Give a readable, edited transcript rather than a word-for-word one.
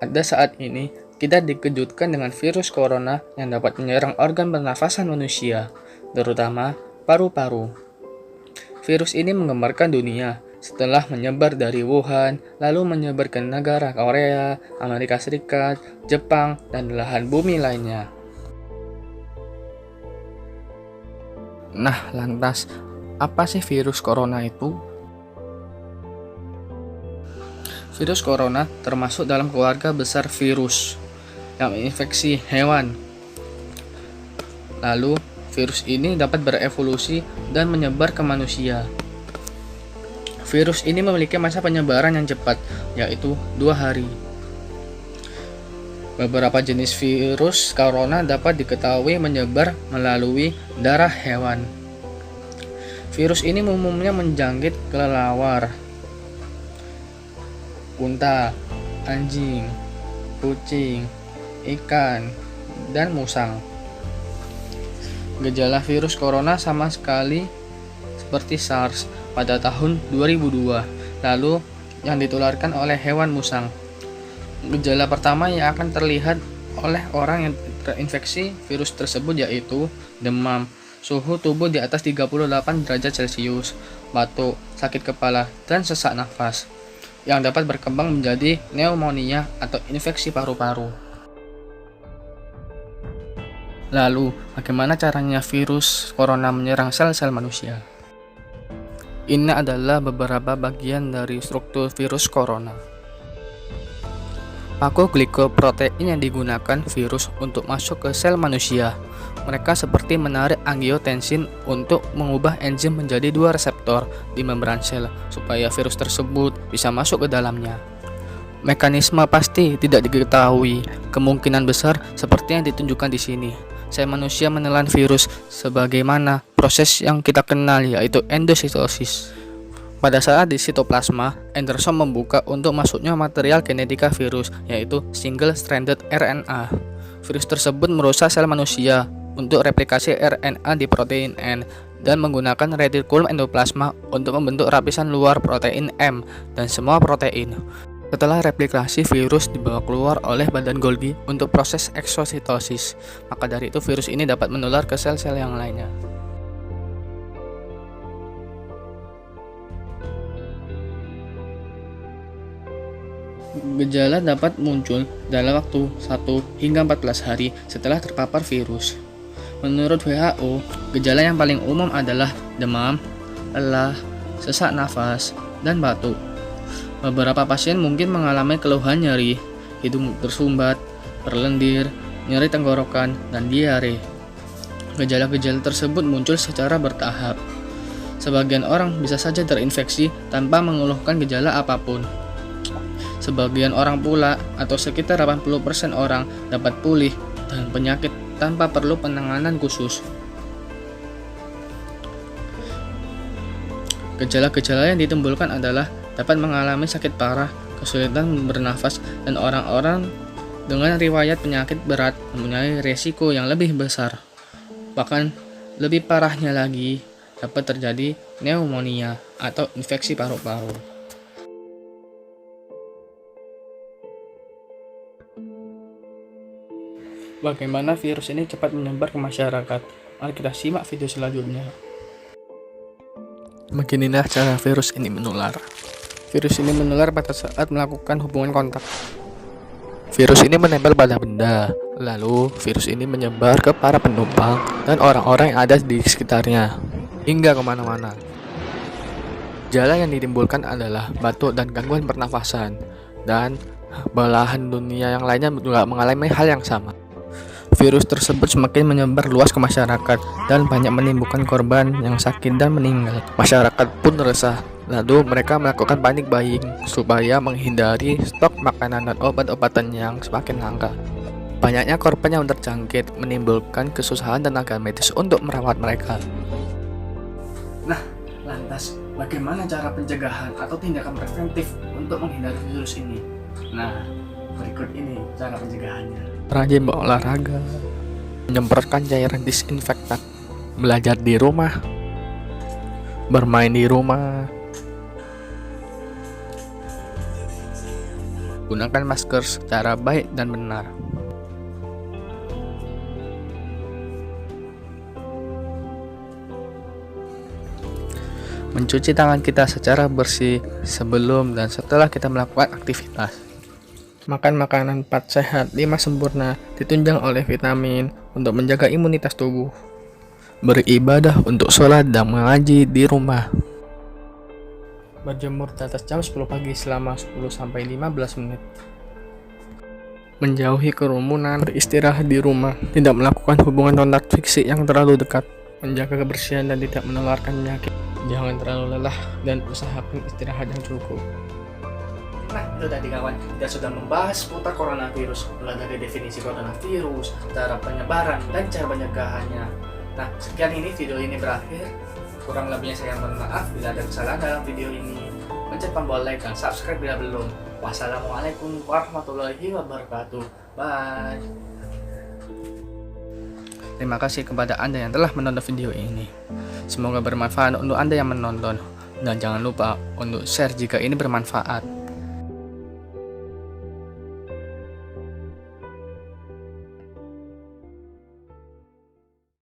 Pada saat ini, kita dikejutkan dengan virus corona yang dapat menyerang organ pernafasan manusia, terutama paru-paru. Virus ini menggemparkan dunia setelah menyebar dari Wuhan, lalu menyebar ke negara Korea, Amerika Serikat, Jepang, dan belahan bumi lainnya. Nah, lantas, apa sih virus corona itu? Virus corona termasuk dalam keluarga besar virus yang menginfeksi hewan. Lalu, virus ini dapat berevolusi dan menyebar ke manusia. Virus ini memiliki masa penyebaran yang cepat, yaitu 2 hari. Beberapa jenis virus corona dapat diketahui menyebar melalui darah hewan. Virus ini umumnya menjangkit kelelawar, unta, anjing, kucing, ikan, dan musang. Gejala virus corona sama sekali seperti SARS pada tahun 2002, lalu yang ditularkan oleh hewan musang. Gejala pertama yang akan terlihat oleh orang yang terinfeksi virus tersebut yaitu demam, suhu tubuh di atas 38 derajat Celcius, batuk, sakit kepala, dan sesak nafas, yang dapat berkembang menjadi pneumonia atau infeksi paru-paru. Lalu, bagaimana caranya virus corona menyerang sel-sel manusia? Ini adalah beberapa bagian dari struktur virus corona. Glycoprotein yang digunakan virus untuk masuk ke sel manusia. Mereka seperti menarik angiotensin untuk mengubah enzim menjadi 2 reseptor di membran sel supaya virus tersebut bisa masuk ke dalamnya. Mekanisme pasti tidak diketahui, kemungkinan besar seperti yang ditunjukkan di sini. Sel manusia menelan virus sebagaimana proses yang kita kenal yaitu endositosis. Pada saat di sitoplasma, endosom membuka untuk masuknya material genetika virus, yaitu single-stranded RNA. Virus tersebut merusak sel manusia untuk replikasi RNA di protein N dan menggunakan retikulum endoplasma untuk membentuk lapisan luar protein M dan semua protein. Setelah replikasi, virus dibawa keluar oleh badan Golgi untuk proses eksositosis. Maka dari itu virus ini dapat menular ke sel-sel yang lainnya. Gejala dapat muncul dalam waktu 1 hingga 14 hari setelah terpapar virus. Menurut WHO, gejala yang paling umum adalah demam, lelah, sesak nafas, dan batuk. Beberapa pasien mungkin mengalami keluhan nyeri, hidung tersumbat, berlendir, nyeri tenggorokan, dan diare. Gejala-gejala tersebut muncul secara bertahap. Sebagian orang bisa saja terinfeksi tanpa mengeluhkan gejala apapun. Sebagian orang pula, atau sekitar 80% orang, dapat pulih dan penyakit tanpa perlu penanganan khusus. Gejala-gejala yang ditimbulkan adalah dapat mengalami sakit parah, kesulitan bernafas, dan orang-orang dengan riwayat penyakit berat mempunyai risiko yang lebih besar. Bahkan lebih parahnya lagi, dapat terjadi pneumonia atau infeksi paru-paru. Bagaimana virus ini cepat menyebar ke masyarakat? Mari kita simak video selanjutnya. Beginilah cara virus ini menular. Virus ini menular pada saat melakukan hubungan kontak. Virus ini menempel pada benda, lalu virus ini menyebar ke para penumpang dan orang-orang yang ada di sekitarnya, hingga kemana-mana. Gejala yang ditimbulkan adalah batuk dan gangguan pernafasan, dan belahan dunia yang lainnya juga mengalami hal yang sama. Virus tersebut semakin menyebar luas ke masyarakat dan banyak menimbulkan korban yang sakit dan meninggal. Masyarakat pun resah, lalu mereka melakukan panic buying supaya menghindari stok makanan dan obat-obatan yang semakin langka. Banyaknya korban yang terjangkit menimbulkan kesusahan tenaga medis untuk merawat mereka. Nah, lantas bagaimana cara pencegahan atau tindakan preventif untuk menghindari virus ini? Nah, berikut ini cara pencegahannya. Rajin berolahraga, menyemprotkan cairan disinfektan, belajar di rumah, bermain di rumah, Gunakan masker secara baik dan benar. Mencuci tangan kita secara bersih sebelum dan setelah kita melakukan aktivitas. Makan makanan 4 sehat 5 sempurna ditunjang oleh vitamin untuk menjaga imunitas tubuh. Beribadah untuk sholat dan mengaji di rumah. Berjemur di atas jam 10 pagi selama 10-15 menit. Menjauhi kerumunan, beristirahat di rumah, tidak melakukan hubungan kontak fisik yang terlalu dekat, menjaga kebersihan dan tidak menularkan penyakit. Jangan terlalu lelah dan usahakan istirahat yang cukup. Nah, itu tadi kawan, kita sudah membahas seputar coronavirus, mulai dari definisi coronavirus, cara penyebaran, dan cara pencegahannya. Nah, sekian ini video ini berakhir. Kurang lebihnya saya mohon maaf bila ada kesalahan dalam video ini. Pencet tombol like dan subscribe bila belum. Wassalamualaikum warahmatullahi wabarakatuh. Bye. Terima kasih kepada Anda yang telah menonton video ini. Semoga bermanfaat untuk Anda yang menonton. Dan jangan lupa untuk share jika ini bermanfaat.